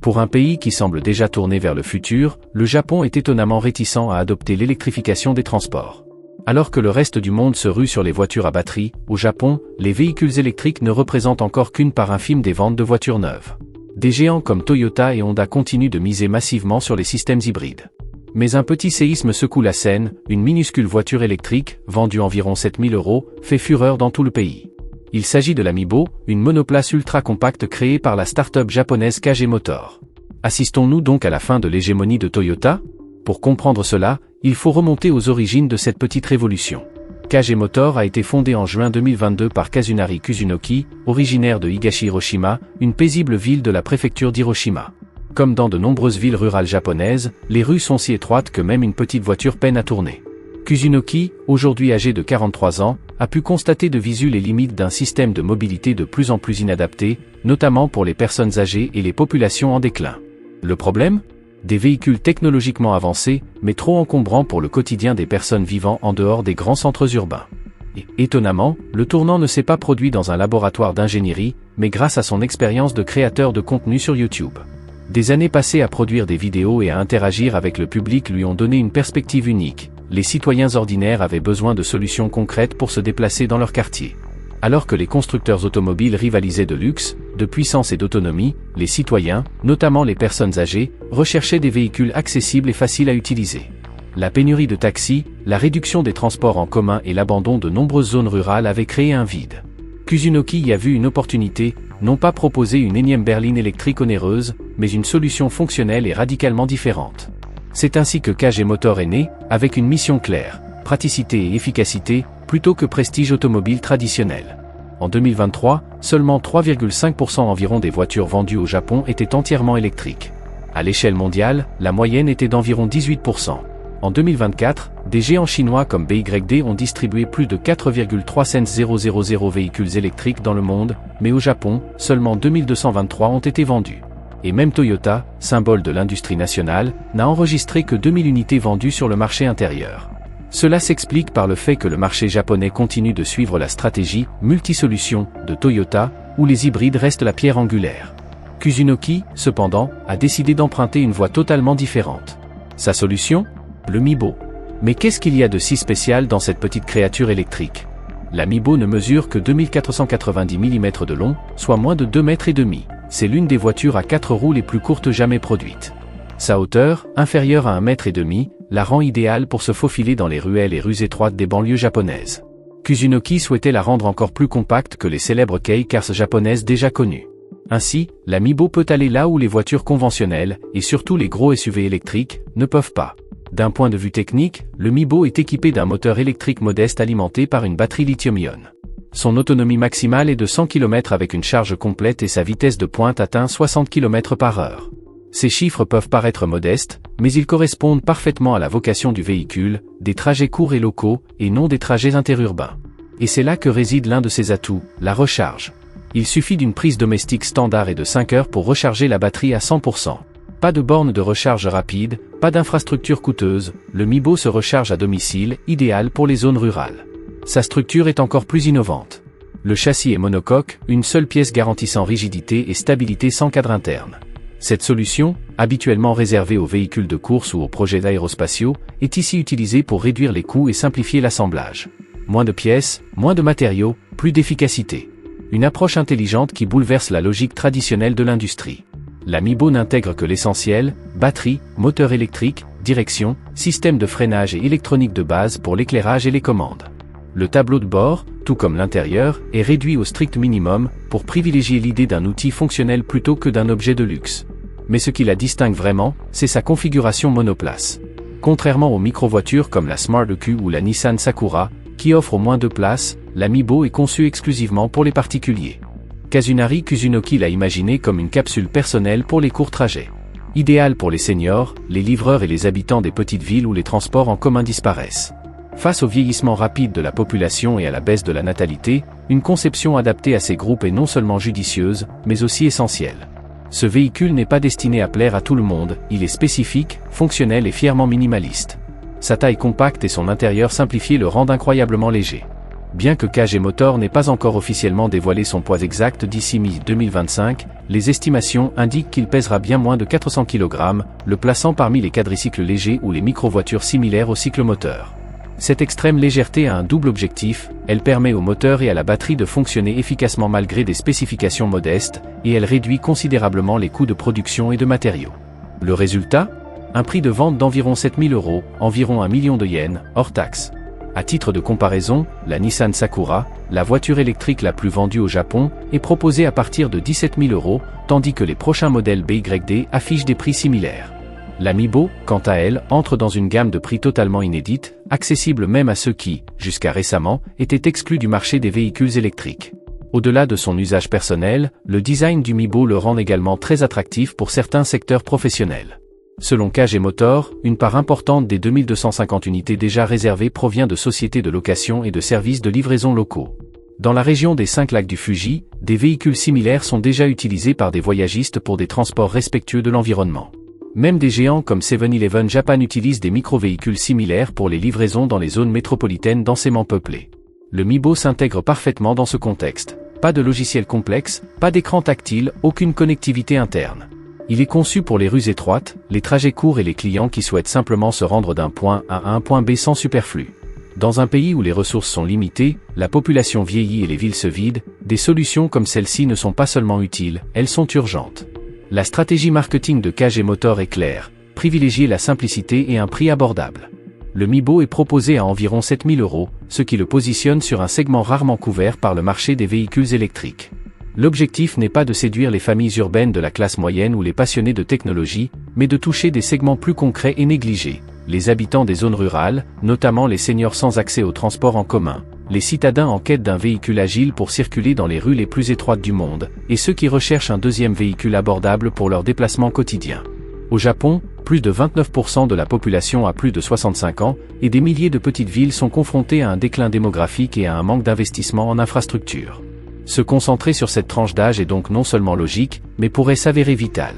Pour un pays qui semble déjà tourné vers le futur, le Japon est étonnamment réticent à adopter l'électrification des transports. Alors que le reste du monde se rue sur les voitures à batterie, au Japon, les véhicules électriques ne représentent encore qu'une part infime des ventes de voitures neuves. Des géants comme Toyota et Honda continuent de miser massivement sur les systèmes hybrides. Mais un petit séisme secoue la scène, une minuscule voiture électrique, vendue environ 7 000 €, fait fureur dans tout le pays. Il s'agit de la Mibo, une monoplace ultra compacte créée par la start-up japonaise KG Motor. Assistons-nous donc à la fin de l'hégémonie de Toyota? Pour comprendre cela, il faut remonter aux origines de cette petite révolution. KG Motor a été fondée en juin 2022 par Kazunari Kusunoki, originaire de Higashi Hiroshima, une paisible ville de la préfecture d'Hiroshima. Comme dans de nombreuses villes rurales japonaises, les rues sont si étroites que même une petite voiture peine à tourner. Kusunoki, aujourd'hui âgé de 43 ans, a pu constater de visu les limites d'un système de mobilité de plus en plus inadapté, notamment pour les personnes âgées et les populations en déclin. Le problème? Des véhicules technologiquement avancés, mais trop encombrants pour le quotidien des personnes vivant en dehors des grands centres urbains. Et, étonnamment, le tournant ne s'est pas produit dans un laboratoire d'ingénierie, mais grâce à son expérience de créateur de contenu sur YouTube. Des années passées à produire des vidéos et à interagir avec le public lui ont donné une perspective unique. Les citoyens ordinaires avaient besoin de solutions concrètes pour se déplacer dans leur quartier. Alors que les constructeurs automobiles rivalisaient de luxe, de puissance et d'autonomie, les citoyens, notamment les personnes âgées, recherchaient des véhicules accessibles et faciles à utiliser. La pénurie de taxis, la réduction des transports en commun et l'abandon de nombreuses zones rurales avaient créé un vide. Kusunoki y a vu une opportunité, non pas proposer une énième berline électrique onéreuse, mais une solution fonctionnelle et radicalement différente. C'est ainsi que KG Motor est né, avec une mission claire, praticité et efficacité, plutôt que prestige automobile traditionnel. En 2023, seulement 3,5% environ des voitures vendues au Japon étaient entièrement électriques. À l'échelle mondiale, la moyenne était d'environ 18%. En 2024, des géants chinois comme BYD ont distribué plus de 4,300 véhicules électriques dans le monde, mais au Japon, seulement 2223 ont été vendus. Et même Toyota, symbole de l'industrie nationale, n'a enregistré que 2000 unités vendues sur le marché intérieur. Cela s'explique par le fait que le marché japonais continue de suivre la stratégie « multisolution » de Toyota, où les hybrides restent la pierre angulaire. Kusunoki, cependant, a décidé d'emprunter une voie totalement différente. Sa solution? Le Mibo. Mais qu'est-ce qu'il y a de si spécial dans cette petite créature électrique? La Mibo ne mesure que 2490 mm de long, soit moins de 2,5 m. C'est l'une des voitures à 4 roues les plus courtes jamais produites. Sa hauteur, inférieure à 1,5 m, la rend idéale pour se faufiler dans les ruelles et rues étroites des banlieues japonaises. Kusunoki souhaitait la rendre encore plus compacte que les célèbres kei cars japonaises déjà connues. Ainsi, la Mibo peut aller là où les voitures conventionnelles, et surtout les gros SUV électriques, ne peuvent pas. D'un point de vue technique, le Mibo est équipé d'un moteur électrique modeste alimenté par une batterie lithium-ion. Son autonomie maximale est de 100 km avec une charge complète et sa vitesse de pointe atteint 60 km/h. Ces chiffres peuvent paraître modestes, mais ils correspondent parfaitement à la vocation du véhicule, des trajets courts et locaux, et non des trajets interurbains. Et c'est là que réside l'un de ses atouts, la recharge. Il suffit d'une prise domestique standard et de 5 heures pour recharger la batterie à 100%. Pas de borne de recharge rapide, pas d'infrastructure coûteuse, le Mibo se recharge à domicile, idéal pour les zones rurales. Sa structure est encore plus innovante. Le châssis est monocoque, une seule pièce garantissant rigidité et stabilité sans cadre interne. Cette solution, habituellement réservée aux véhicules de course ou aux projets aérospatiaux, est ici utilisée pour réduire les coûts et simplifier l'assemblage. Moins de pièces, moins de matériaux, plus d'efficacité. Une approche intelligente qui bouleverse la logique traditionnelle de l'industrie. La Mibo n'intègre que l'essentiel, batterie, moteur électrique, direction, système de freinage et électronique de base pour l'éclairage et les commandes. Le tableau de bord, tout comme l'intérieur, est réduit au strict minimum, pour privilégier l'idée d'un outil fonctionnel plutôt que d'un objet de luxe. Mais ce qui la distingue vraiment, c'est sa configuration monoplace. Contrairement aux micro-voitures comme la Smart EQ ou la Nissan Sakura, qui offrent au moins 2 places, la Mibo est conçue exclusivement pour les particuliers. Kazunari Kusunoki l'a imaginée comme une capsule personnelle pour les courts trajets. Idéale pour les seniors, les livreurs et les habitants des petites villes où les transports en commun disparaissent. Face au vieillissement rapide de la population et à la baisse de la natalité, une conception adaptée à ces groupes est non seulement judicieuse, mais aussi essentielle. Ce véhicule n'est pas destiné à plaire à tout le monde, il est spécifique, fonctionnel et fièrement minimaliste. Sa taille compacte et son intérieur simplifié le rendent incroyablement léger. Bien que KG Motor n'ait pas encore officiellement dévoilé son poids exact d'ici mi-2025, les estimations indiquent qu'il pèsera bien moins de 400 kg, le plaçant parmi les quadricycles légers ou les micro-voitures similaires au cyclomoteur. Cette extrême légèreté a un double objectif, elle permet au moteur et à la batterie de fonctionner efficacement malgré des spécifications modestes, et elle réduit considérablement les coûts de production et de matériaux. Le résultat ? Un prix de vente d'environ 7 000 €, environ 1 million de yens, hors taxes. À titre de comparaison, la Nissan Sakura, la voiture électrique la plus vendue au Japon, est proposée à partir de 17 000 €, tandis que les prochains modèles BYD affichent des prix similaires. La Mibo, quant à elle, entre dans une gamme de prix totalement inédite, accessible même à ceux qui, jusqu'à récemment, étaient exclus du marché des véhicules électriques. Au-delà de son usage personnel, le design du Mibo le rend également très attractif pour certains secteurs professionnels. Selon KG Motor, une part importante des 2250 unités déjà réservées provient de sociétés de location et de services de livraison locaux. Dans la région des 5 lacs du Fuji, des véhicules similaires sont déjà utilisés par des voyagistes pour des transports respectueux de l'environnement. Même des géants comme 7-Eleven Japan utilisent des micro-véhicules similaires pour les livraisons dans les zones métropolitaines densément peuplées. Le Mibo s'intègre parfaitement dans ce contexte. Pas de logiciel complexe, pas d'écran tactile, aucune connectivité interne. Il est conçu pour les rues étroites, les trajets courts et les clients qui souhaitent simplement se rendre d'un point A à un point B sans superflu. Dans un pays où les ressources sont limitées, la population vieillit et les villes se vident, des solutions comme celle-ci ne sont pas seulement utiles, elles sont urgentes. La stratégie marketing de KG Motor est claire, privilégier la simplicité et un prix abordable. Le Mibo est proposé à environ 7 000 €, ce qui le positionne sur un segment rarement couvert par le marché des véhicules électriques. L'objectif n'est pas de séduire les familles urbaines de la classe moyenne ou les passionnés de technologie, mais de toucher des segments plus concrets et négligés, les habitants des zones rurales, notamment les seniors sans accès aux transports en commun, les citadins en quête d'un véhicule agile pour circuler dans les rues les plus étroites du monde, et ceux qui recherchent un deuxième véhicule abordable pour leurs déplacements quotidiens. Au Japon, plus de 29% de la population a plus de 65 ans, et des milliers de petites villes sont confrontées à un déclin démographique et à un manque d'investissement en infrastructures. Se concentrer sur cette tranche d'âge est donc non seulement logique, mais pourrait s'avérer vital.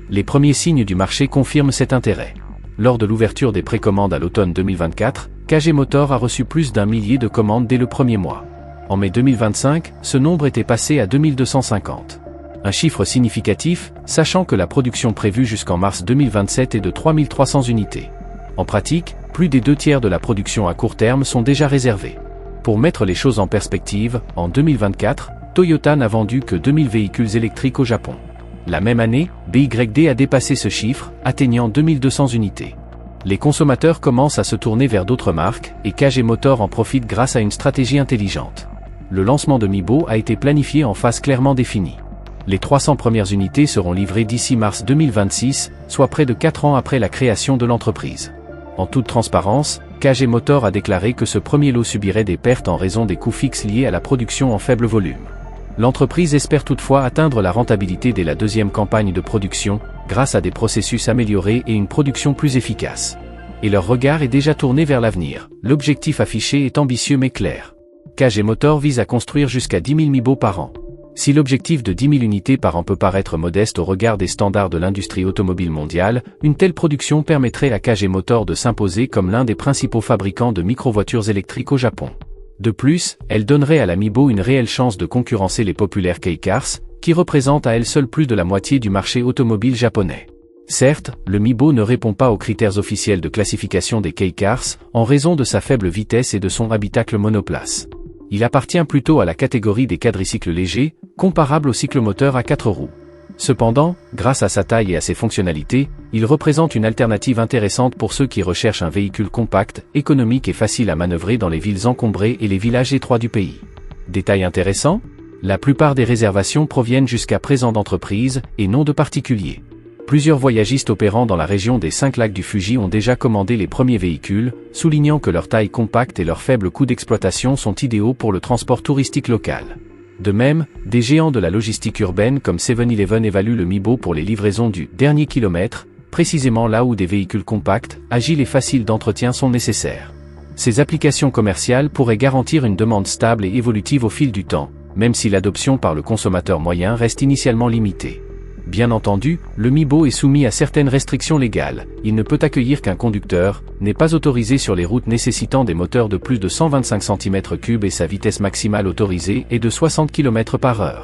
Les premiers signes du marché confirment cet intérêt. Lors de l'ouverture des précommandes à l'automne 2024, KG Motor a reçu plus d'1 millier de commandes dès le premier mois. En mai 2025, ce nombre était passé à 2250. Un chiffre significatif, sachant que la production prévue jusqu'en mars 2027 est de 3300 unités. En pratique, plus des 2/3 de la production à court terme sont déjà réservés. Pour mettre les choses en perspective, en 2024, Toyota n'a vendu que 2000 véhicules électriques au Japon. La même année, BYD a dépassé ce chiffre, atteignant 2200 unités. Les consommateurs commencent à se tourner vers d'autres marques, et KG Motor en profite grâce à une stratégie intelligente. Le lancement de Mibo a été planifié en phase clairement définie. Les 300 premières unités seront livrées d'ici mars 2026, soit près de 4 ans après la création de l'entreprise. En toute transparence, KG Motor a déclaré que ce premier lot subirait des pertes en raison des coûts fixes liés à la production en faible volume. L'entreprise espère toutefois atteindre la rentabilité dès la deuxième campagne de production, grâce à des processus améliorés et une production plus efficace. Et leur regard est déjà tourné vers l'avenir. L'objectif affiché est ambitieux mais clair. KG Motor vise à construire jusqu'à 10 000 Mibo par an. Si l'objectif de 10 000 unités par an peut paraître modeste au regard des standards de l'industrie automobile mondiale, une telle production permettrait à KG Motor de s'imposer comme l'un des principaux fabricants de micro-voitures électriques au Japon. De plus, elle donnerait à la Mibo une réelle chance de concurrencer les populaires K-Cars, qui représentent à elles seules plus de la moitié du marché automobile japonais. Certes, le Mibo ne répond pas aux critères officiels de classification des K-Cars, en raison de sa faible vitesse et de son habitacle monoplace. Il appartient plutôt à la catégorie des quadricycles légers, comparables aux cyclomoteurs à 4 roues. Cependant, grâce à sa taille et à ses fonctionnalités, il représente une alternative intéressante pour ceux qui recherchent un véhicule compact, économique et facile à manœuvrer dans les villes encombrées et les villages étroits du pays. Détail intéressant ? La plupart des réservations proviennent jusqu'à présent d'entreprises, et non de particuliers. Plusieurs voyagistes opérant dans la région des 5 lacs du Fuji ont déjà commandé les premiers véhicules, soulignant que leur taille compacte et leur faible coût d'exploitation sont idéaux pour le transport touristique local. De même, des géants de la logistique urbaine comme 7-Eleven évaluent le Mibo pour les livraisons du dernier kilomètre, précisément là où des véhicules compacts, agiles et faciles d'entretien sont nécessaires. Ces applications commerciales pourraient garantir une demande stable et évolutive au fil du temps, même si l'adoption par le consommateur moyen reste initialement limitée. Bien entendu, le MIBO est soumis à certaines restrictions légales. Il ne peut accueillir qu'un conducteur, n'est pas autorisé sur les routes nécessitant des moteurs de plus de 125 cm3 et sa vitesse maximale autorisée est de 60 km/h.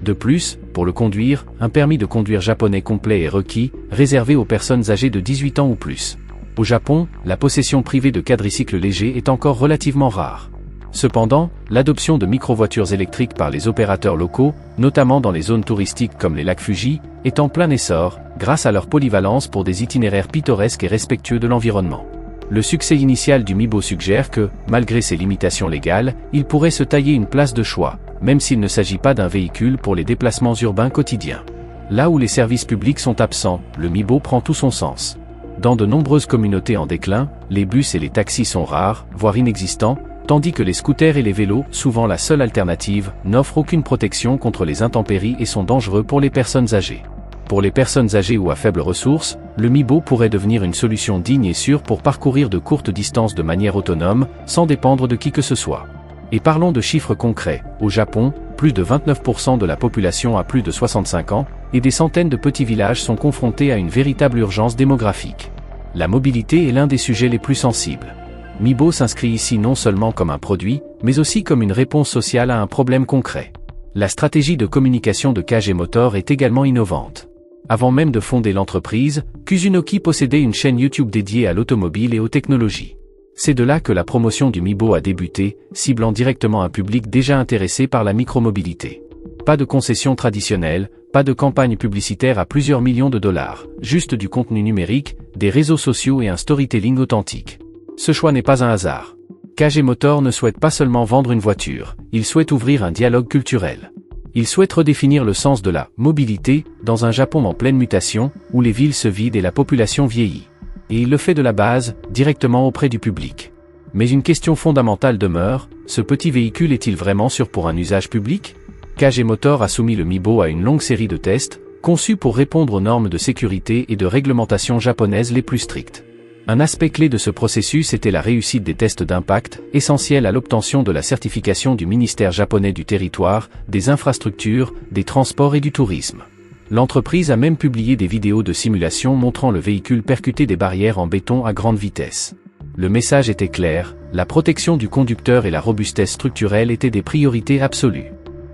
De plus, pour le conduire, un permis de conduire japonais complet est requis, réservé aux personnes âgées de 18 ans ou plus. Au Japon, la possession privée de quadricycles légers est encore relativement rare. Cependant, l'adoption de microvoitures électriques par les opérateurs locaux, notamment dans les zones touristiques comme les lacs Fuji, est en plein essor, grâce à leur polyvalence pour des itinéraires pittoresques et respectueux de l'environnement. Le succès initial du MIBO suggère que, malgré ses limitations légales, il pourrait se tailler une place de choix, même s'il ne s'agit pas d'un véhicule pour les déplacements urbains quotidiens. Là où les services publics sont absents, le MIBO prend tout son sens. Dans de nombreuses communautés en déclin, les bus et les taxis sont rares, voire inexistants, tandis que les scooters et les vélos, souvent la seule alternative, n'offrent aucune protection contre les intempéries et sont dangereux pour les personnes âgées. Pour les personnes âgées ou à faibles ressources, le MIBO pourrait devenir une solution digne et sûre pour parcourir de courtes distances de manière autonome, sans dépendre de qui que ce soit. Et parlons de chiffres concrets. Au Japon, plus de 29% de la population a plus de 65 ans, et des centaines de petits villages sont confrontés à une véritable urgence démographique. La mobilité est l'un des sujets les plus sensibles. MIBO s'inscrit ici non seulement comme un produit, mais aussi comme une réponse sociale à un problème concret. La stratégie de communication de KG Motor est également innovante. Avant même de fonder l'entreprise, Kusunoki possédait une chaîne YouTube dédiée à l'automobile et aux technologies. C'est de là que la promotion du MIBO a débuté, ciblant directement un public déjà intéressé par la micromobilité. Pas de concessions traditionnelles, pas de campagne publicitaire à plusieurs millions de dollars, juste du contenu numérique, des réseaux sociaux et un storytelling authentique. Ce choix n'est pas un hasard. KG Motor ne souhaite pas seulement vendre une voiture, il souhaite ouvrir un dialogue culturel. Il souhaite redéfinir le sens de la mobilité dans un Japon en pleine mutation, où les villes se vident et la population vieillit. Et il le fait de la base, directement auprès du public. Mais une question fondamentale demeure, ce petit véhicule est-il vraiment sûr pour un usage public ? KG Motor a soumis le MIBO à une longue série de tests, conçus pour répondre aux normes de sécurité et de réglementation japonaises les plus strictes. Un aspect clé de ce processus était la réussite des tests d'impact, essentiels à l'obtention de la certification du ministère japonais du territoire, des infrastructures, des transports et du tourisme. L'entreprise a même publié des vidéos de simulation montrant le véhicule percuter des barrières en béton à grande vitesse. Le message était clair, la protection du conducteur et la robustesse structurelle étaient des priorités absolues.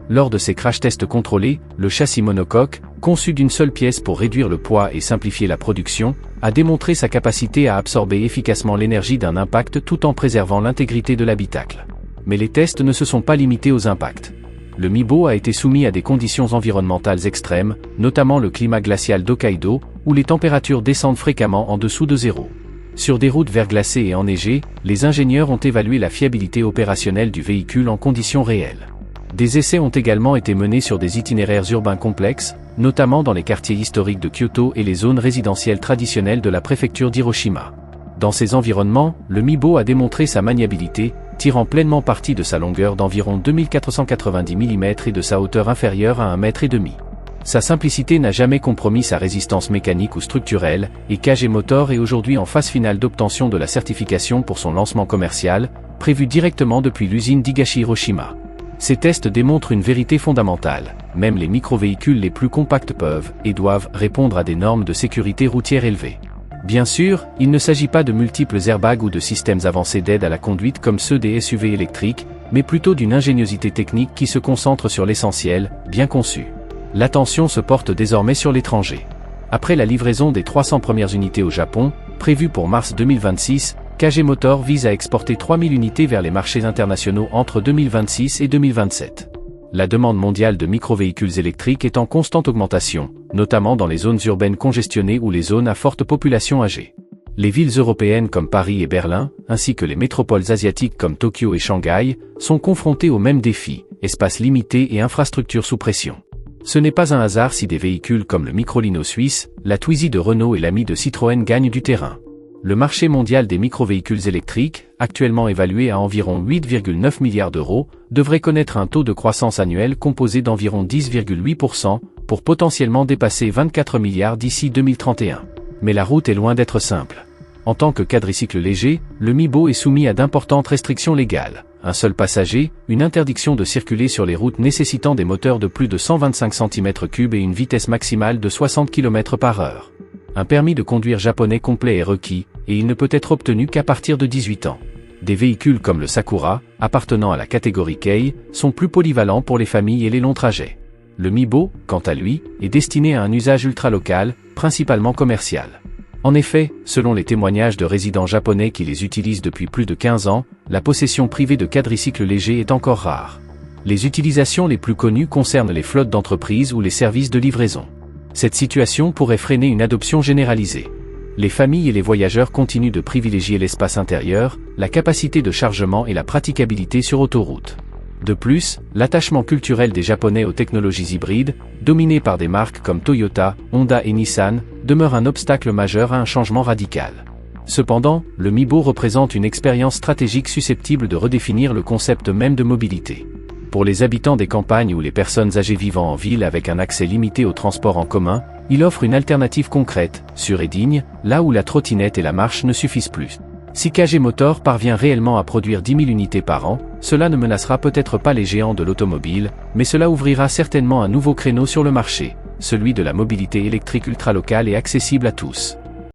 Lors de ces crash tests contrôlés, le châssis monocoque, conçu d'une seule pièce pour réduire le poids et simplifier la production, a démontré sa capacité à absorber efficacement l'énergie d'un impact tout en préservant l'intégrité de l'habitacle. Mais les tests ne se sont pas limités aux impacts. Le MIBO a été soumis à des conditions environnementales extrêmes, notamment le climat glacial d'Hokkaido, où les températures descendent fréquemment en dessous de zéro. Sur des routes verglacées et enneigées, les ingénieurs ont évalué la fiabilité opérationnelle du véhicule en conditions réelles. Des essais ont également été menés sur des itinéraires urbains complexes, notamment dans les quartiers historiques de Kyoto et les zones résidentielles traditionnelles de la préfecture d'Hiroshima. Dans ces environnements, le MIBO a démontré sa maniabilité, tirant pleinement parti de sa longueur d'environ 2490 mm et de sa hauteur inférieure à 1,5 m. Sa simplicité n'a jamais compromis sa résistance mécanique ou structurelle, et KG Motor est aujourd'hui en phase finale d'obtention de la certification pour son lancement commercial, prévu directement depuis l'usine d'Higashi Hiroshima. Ces tests démontrent une vérité fondamentale, même les micro-véhicules les plus compacts peuvent, et doivent, répondre à des normes de sécurité routière élevées. Bien sûr, il ne s'agit pas de multiples airbags ou de systèmes avancés d'aide à la conduite comme ceux des SUV électriques, mais plutôt d'une ingéniosité technique qui se concentre sur l'essentiel, bien conçu. L'attention se porte désormais sur l'étranger. Après la livraison des 300 premières unités au Japon, prévue pour mars 2026, KG Motor vise à exporter 3000 unités vers les marchés internationaux entre 2026 et 2027. La demande mondiale de microvéhicules électriques est en constante augmentation, notamment dans les zones urbaines congestionnées ou les zones à forte population âgée. Les villes européennes comme Paris et Berlin, ainsi que les métropoles asiatiques comme Tokyo et Shanghai, sont confrontées aux mêmes défis, espaces limités et infrastructures sous pression. Ce n'est pas un hasard si des véhicules comme le Microlino suisse, la Twizy de Renault et l'Ami de Citroën gagnent du terrain. Le marché mondial des microvéhicules électriques, actuellement évalué à environ 8,9 milliards d'euros, devrait connaître un taux de croissance annuel composé d'environ 10,8%, pour potentiellement dépasser 24 milliards d'ici 2031. Mais la route est loin d'être simple. En tant que quadricycle léger, le MIBO est soumis à d'importantes restrictions légales. un seul passager, une interdiction de circuler sur les routes nécessitant des moteurs de plus de 125 cm3 et une vitesse maximale de 60 km/h. Un permis de conduire japonais complet est requis, et il ne peut être obtenu qu'à partir de 18 ans. Des véhicules comme le Sakura, appartenant à la catégorie Kei, sont plus polyvalents pour les familles et les longs trajets. Le Mibo, quant à lui, est destiné à un usage ultra-local, principalement commercial. En effet, selon les témoignages de résidents japonais qui les utilisent depuis plus de 15 ans, la possession privée de quadricycles légers est encore rare. Les utilisations les plus connues concernent les flottes d'entreprises ou les services de livraison. Cette situation pourrait freiner une adoption généralisée. Les familles et les voyageurs continuent de privilégier l'espace intérieur, la capacité de chargement et la praticabilité sur autoroute. De plus, l'attachement culturel des Japonais aux technologies hybrides, dominées par des marques comme Toyota, Honda et Nissan, demeure un obstacle majeur à un changement radical. Cependant, le Mibo représente une expérience stratégique susceptible de redéfinir le concept même de mobilité. Pour les habitants des campagnes ou les personnes âgées vivant en ville avec un accès limité aux transports en commun, il offre une alternative concrète, sûre et digne, là où la trottinette et la marche ne suffisent plus. Si KG Motor parvient réellement à produire 10 000 unités par an, cela ne menacera peut-être pas les géants de l'automobile, mais cela ouvrira certainement un nouveau créneau sur le marché, celui de la mobilité électrique ultra-locale et accessible à tous.